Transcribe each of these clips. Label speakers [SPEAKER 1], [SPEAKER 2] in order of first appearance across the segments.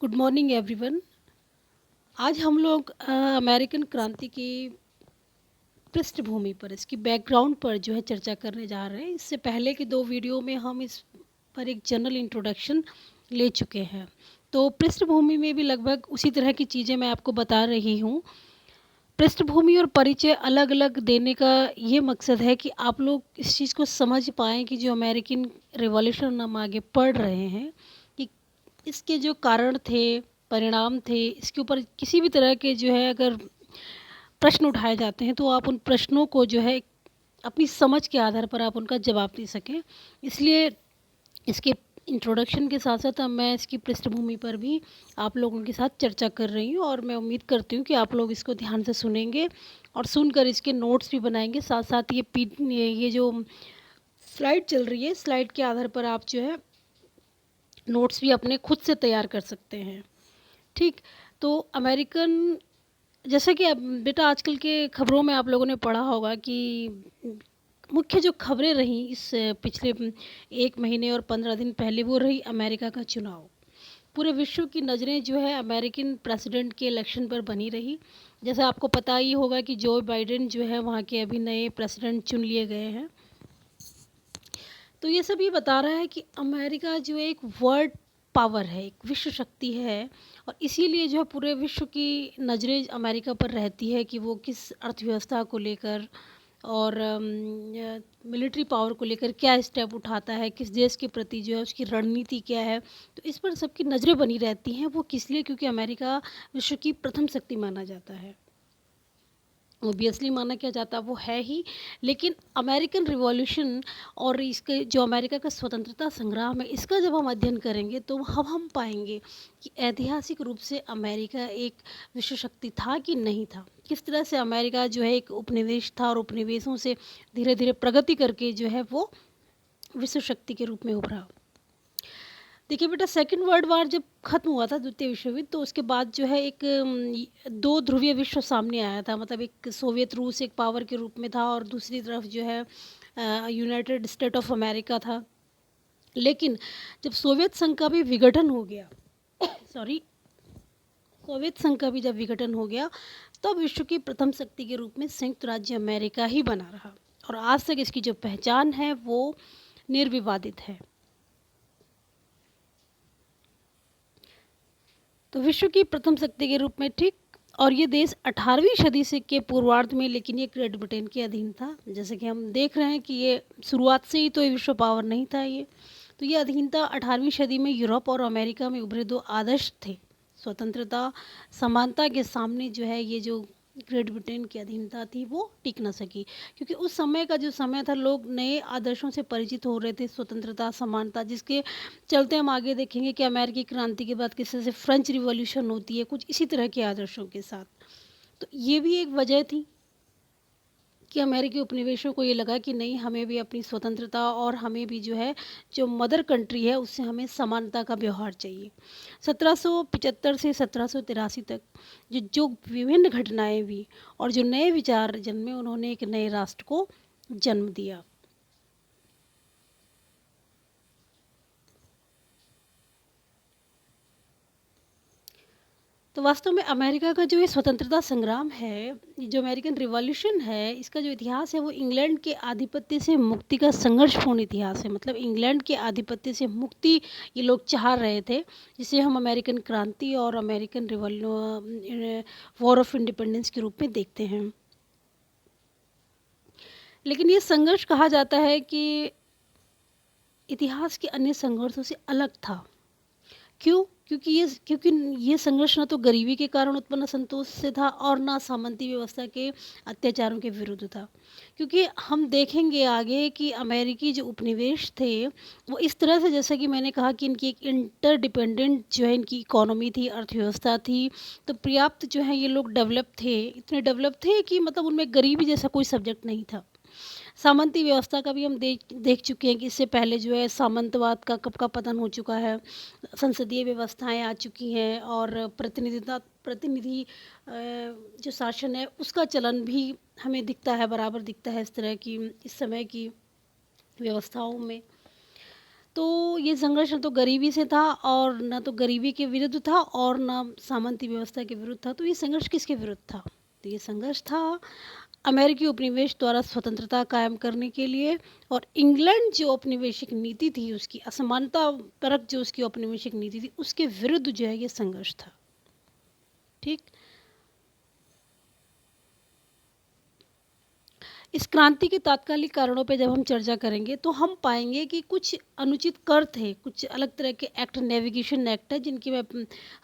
[SPEAKER 1] Good morning everyone. आज हम लोग अमेरिकन क्रांति की पृष्ठभूमि पर, इसकी बैकग्राउंड पर जो है चर्चा करने जा रहे हैं। इससे पहले के दो वीडियो में हम इस पर एक जनरल इंट्रोडक्शन ले चुके हैं, तो पृष्ठभूमि में भी लगभग उसी तरह की चीज़ें मैं आपको बता रही हूँ। पृष्ठभूमि और परिचय अलग अलग देने का ये मकसद है कि आप लोग इस चीज़ को समझ पाएँ कि जो अमेरिकन रिवॉल्यूशन हम आगे पढ़ रहे हैं कि इसके जो कारण थे, परिणाम थे, इसके ऊपर किसी भी तरह के जो है अगर प्रश्न उठाए जाते हैं तो आप उन प्रश्नों को जो है अपनी समझ के आधार पर आप उनका जवाब दे सकें। इसलिए इसके इंट्रोडक्शन के साथ साथ अब मैं इसकी पृष्ठभूमि पर भी आप लोगों के साथ चर्चा कर रही हूँ, और मैं उम्मीद करती हूँ कि आप लोग इसको ध्यान से सुनेंगे और सुनकर इसके नोट्स भी बनाएंगे। साथ साथ ये जो स्लाइड चल रही है, स्लाइड के आधार पर आप जो है नोट्स भी अपने खुद से तैयार कर सकते हैं। ठीक, तो अमेरिकन, जैसा कि अब बेटा आजकल के खबरों में आप लोगों ने पढ़ा होगा कि मुख्य जो खबरें रहीं इस पिछले 1 महीने और 15 दिन पहले, वो रही अमेरिका का चुनाव। पूरे विश्व की नज़रें जो है अमेरिकन प्रेसिडेंट के इलेक्शन पर बनी रही। जैसा आपको पता ही होगा कि जो बाइडेन जो है वहाँ के अभी नए प्रेसिडेंट चुन लिए गए हैं। तो ये सब ये बता रहा है कि अमेरिका जो एक वर्ल्ड पावर है, एक विश्व शक्ति है, और इसीलिए जो है पूरे विश्व की नज़रें अमेरिका पर रहती है कि वो किस अर्थव्यवस्था को लेकर और मिलिट्री पावर को लेकर क्या स्टेप उठाता है, किस देश के प्रति जो है उसकी रणनीति क्या है। तो इस पर सबकी नज़रें बनी रहती हैं। वो किस लिए? क्योंकि अमेरिका विश्व की प्रथम शक्ति माना जाता है। ओबियसली माना क्या जाता वो है ही, लेकिन अमेरिकन रिवॉल्यूशन और इसके जो अमेरिका का स्वतंत्रता संग्राम है, इसका जब हम अध्ययन करेंगे तो हम पाएंगे कि ऐतिहासिक रूप से अमेरिका एक विश्व शक्ति था कि नहीं था। किस तरह से अमेरिका जो है एक उपनिवेश था और उपनिवेशों से धीरे धीरे प्रगति करके जो है वो विश्व शक्ति के रूप में उभरा। देखिए बेटा, सेकेंड वर्ल्ड वार जब ख़त्म हुआ था, द्वितीय विश्व युद्ध, तो उसके बाद जो है एक दो ध्रुवीय विश्व सामने आया था। मतलब एक सोवियत रूस एक पावर के रूप में था और दूसरी तरफ जो है यूनाइटेड स्टेट ऑफ अमेरिका था। लेकिन जब सोवियत संघ का भी विघटन हो गया सॉरी सोवियत संघ का भी जब विघटन हो गया, तब विश्व की प्रथम शक्ति के रूप में संयुक्त राज्य अमेरिका ही बना रहा, और आज तक इसकी जो पहचान है वो निर्विवादित है। तो विश्व की प्रथम शक्ति के रूप में, ठीक। और ये देश 18वीं सदी से के पूर्वार्ध में, लेकिन ये ग्रेट ब्रिटेन के अधीन था। जैसे कि हम देख रहे हैं कि ये शुरुआत से ही तो ये विश्व पावर नहीं था ये। तो ये अधीनता 18वीं सदी में यूरोप और अमेरिका में उभरे दो आदर्श थे। स्वतंत्रता समानता के सामने जो है ये जो ग्रेट ब्रिटेन की अधीनता थी वो टिक न सकी, क्योंकि उस समय का जो समय था, लोग नए आदर्शों से परिचित हो रहे थे, स्वतंत्रता समानता, जिसके चलते हम आगे देखेंगे कि अमेरिकी क्रांति के बाद किस तरह से फ्रेंच रिवॉल्यूशन होती है, कुछ इसी तरह के आदर्शों के साथ। तो ये भी एक वजह थी कि अमेरिकी उपनिवेशों को ये लगा कि नहीं, हमें भी अपनी स्वतंत्रता और हमें भी जो है जो मदर कंट्री है उससे हमें समानता का व्यवहार चाहिए। 1775 से 1783 तक जो विभिन्न घटनाएं हुई और जो नए विचार जन्मे, उन्होंने एक नए राष्ट्र को जन्म दिया। तो वास्तव में अमेरिका का जो ये स्वतंत्रता संग्राम है, जो अमेरिकन रिवॉल्यूशन है, इसका जो इतिहास है वो इंग्लैंड के आधिपत्य से मुक्ति का संघर्षपूर्ण इतिहास है। मतलब इंग्लैंड के आधिपत्य से मुक्ति ये लोग चाह रहे थे, जिसे हम अमेरिकन क्रांति और अमेरिकन वॉर ऑफ इंडिपेंडेंस के रूप में देखते हैं। लेकिन ये संघर्ष कहा जाता है कि इतिहास के अन्य संघर्षों से अलग था। क्यों? क्योंकि ये संघर्ष ना तो गरीबी के कारण उत्पन्न असंतोष से था और ना सामंती व्यवस्था के अत्याचारों के विरुद्ध था। क्योंकि हम देखेंगे आगे कि अमेरिकी जो उपनिवेश थे वो इस तरह से, जैसा कि मैंने कहा कि इनकी एक इंटरडिपेंडेंट जो है इनकी इकोनॉमी थी, अर्थव्यवस्था थी, तो पर्याप्त जो है ये लोग डेवलप थे, इतने डेवलप थे कि मतलब उनमें गरीबी जैसा कोई सब्जेक्ट नहीं था। सामंती व्यवस्था का भी हम देख चुके हैं कि इससे पहले जो है सामंतवाद का कब का पतन हो चुका है, संसदीय व्यवस्थाएं आ चुकी हैं और प्रतिनिधि जो शासन है उसका चलन भी हमें दिखता है, बराबर दिखता है इस तरह की इस समय की व्यवस्थाओं में। तो ये संघर्ष ना तो गरीबी से था और ना तो गरीबी के विरुद्ध था और ना सामंती व्यवस्था के विरुद्ध था। तो ये संघर्ष किसके विरुद्ध था? तो ये संघर्ष था अमेरिकी उपनिवेश द्वारा स्वतंत्रता कायम करने के लिए, और इंग्लैंड जो औपनिवेशिक नीति थी उसकी असमानता परक जो उसकी औपनिवेशिक नीति थी उसके विरुद्ध जो है ये संघर्ष था। ठीक। इस क्रांति के तात्कालिक कारणों पे जब हम चर्चा करेंगे तो हम पाएंगे कि कुछ अनुचित कर थे, कुछ अलग तरह के एक्ट, नेविगेशन एक्ट है जिनकी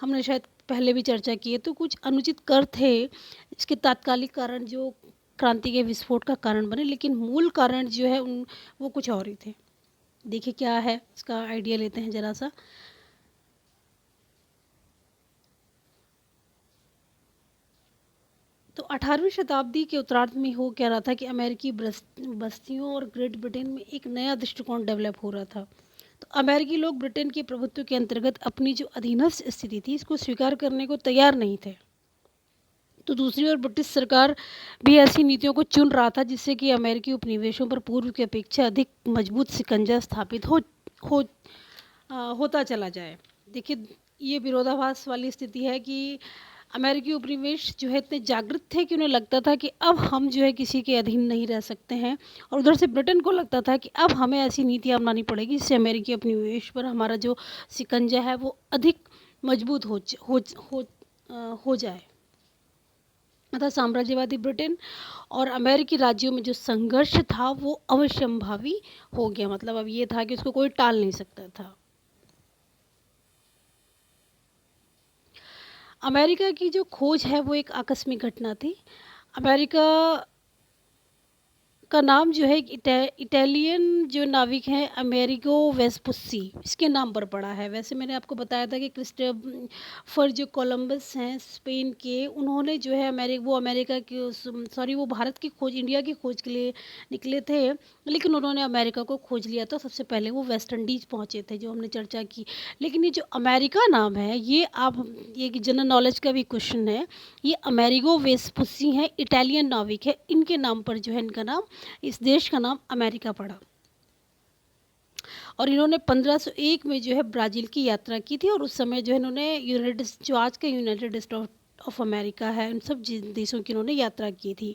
[SPEAKER 1] हमने शायद पहले भी चर्चा की है। तो कुछ अनुचित कर थे इसके तात्कालिक कारण जो क्रांति के विस्फोट का कारण बने, लेकिन मूल कारण जो है वो कुछ और ही थे। देखिए क्या है, इसका आइडिया लेते हैं ज़रा सा। तो 18वीं शताब्दी के उत्तरार्ध में हो क्या रहा था कि अमेरिकी बस्तियों और ग्रेट ब्रिटेन में एक नया दृष्टिकोण डेवलप हो रहा था। तो अमेरिकी लोग ब्रिटेन के प्रभुत्व के अंतर्गत अपनी जो अधीनस्थ स्थिति थी इसको स्वीकार करने को तैयार नहीं थे। तो दूसरी ओर ब्रिटिश सरकार भी ऐसी नीतियों को चुन रहा था जिससे कि अमेरिकी उपनिवेशों पर पूर्व की अपेक्षा अधिक मजबूत शिकंजा स्थापित हो होता चला जाए। देखिए ये विरोधाभास वाली स्थिति है कि अमेरिकी उपनिवेश जो है इतने जागृत थे कि उन्हें लगता था कि अब हम जो है किसी के अधीन नहीं रह सकते हैं, और उधर से ब्रिटेन को लगता था कि अब हमें ऐसी नीति अपनानी पड़ेगी जिससे अमेरिकी उपनिवेश पर हमारा जो शिकंजा है वो अधिक मजबूत हो जाए। अतः साम्राज्यवादी ब्रिटेन और अमेरिकी राज्यों में जो संघर्ष था वो अवश्यंभावी हो गया। मतलब अब ये था कि उसको कोई टाल नहीं सकता था। अमेरिका की जो खोज है वो एक आकस्मिक घटना थी। अमेरिका का नाम जो है इटालियन जो नाविक हैं अमेरिगो वेस्पुस्सी, इसके नाम पर पड़ा है। वैसे मैंने आपको बताया था कि क्रिस्टोफर जो कोलंबस हैं स्पेन के, उन्होंने जो है अमेरिका की वो भारत की खोज, इंडिया की खोज के लिए निकले थे, लेकिन उन्होंने अमेरिका को खोज लिया था। सबसे पहले वो वेस्ट इंडीज पहुँचे थे जो हमने चर्चा की। लेकिन ये जो अमेरिका नाम है ये जनरल नॉलेज का भी क्वेश्चन है। ये अमेरिगो वेस्पुस्सी हैं, इटालियन नाविक है, इनके नाम पर जो है इनका नाम, इस देश का नाम अमेरिका पड़ा। और इन्होंने 1501 में जो है ब्राज़ील की यात्रा की थी, और उस समय जो है इन्होंने जो आज का यूनाइटेड स्टेट ऑफ अमेरिका है, उन सब देशों की इन्होंने यात्रा की थी।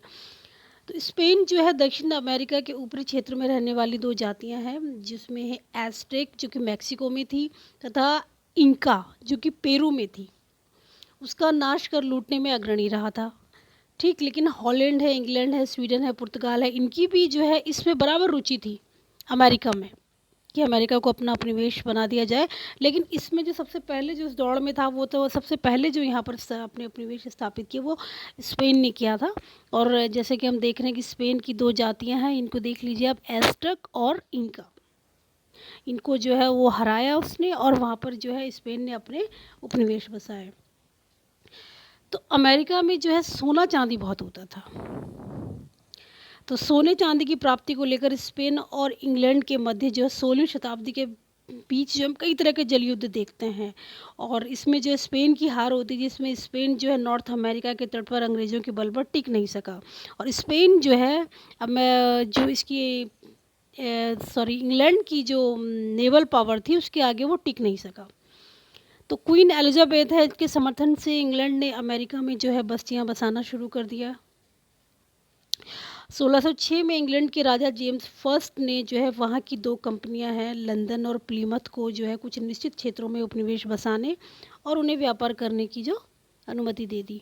[SPEAKER 1] तो स्पेन जो है दक्षिण अमेरिका के ऊपरी क्षेत्र में रहने वाली दो जातियां हैं, जिसमें है एस्टेक जो कि मैक्सिको में थी, तथा इंका जो कि पेरू में थी। उसका नाश कर लूटने में अग्रणी रहा था। ठीक। लेकिन हॉलैंड है, इंग्लैंड है, स्वीडन है, पुर्तगाल है, इनकी भी जो है इसमें बराबर रुचि थी अमेरिका में, कि अमेरिका को अपना उपनिवेश बना दिया जाए। लेकिन इसमें जो सबसे पहले जो इस दौड़ में था वो तो सबसे पहले जो यहाँ पर अपने उपनिवेश स्थापित किए वो स्पेन ने किया था। और जैसे कि हम देख रहे हैं कि स्पेन की दो जातियाँ हैं, इनको देख लीजिए आप, एस्टेक और इंका। इनको जो है वो हराया उसने, और वहाँ पर जो है स्पेन ने अपने उपनिवेश बसाए। तो अमेरिका में जो है सोना चांदी बहुत होता था। तो सोने चांदी की प्राप्ति को लेकर स्पेन और इंग्लैंड के मध्य जो है 16वीं शताब्दी के बीच जो हम कई तरह के जल युद्ध देखते हैं, और इसमें जो स्पेन की हार होती है, जिसमें स्पेन जो है नॉर्थ अमेरिका के तट पर अंग्रेज़ों के बल पर टिक नहीं सका, और स्पेन जो है जो इसकी इंग्लैंड की जो नेवल पावर थी उसके आगे वो टिक नहीं सका। तो क्वीन एलिजाबेथ है के समर्थन से इंग्लैंड ने अमेरिका में जो है बस्तियां बसाना शुरू कर दिया। 1606 में इंग्लैंड के राजा जेम्स फर्स्ट ने जो है वहाँ की दो कंपनियां हैं लंदन और प्लीमथ को जो है कुछ निश्चित क्षेत्रों में उपनिवेश बसाने और उन्हें व्यापार करने की जो अनुमति दे दी।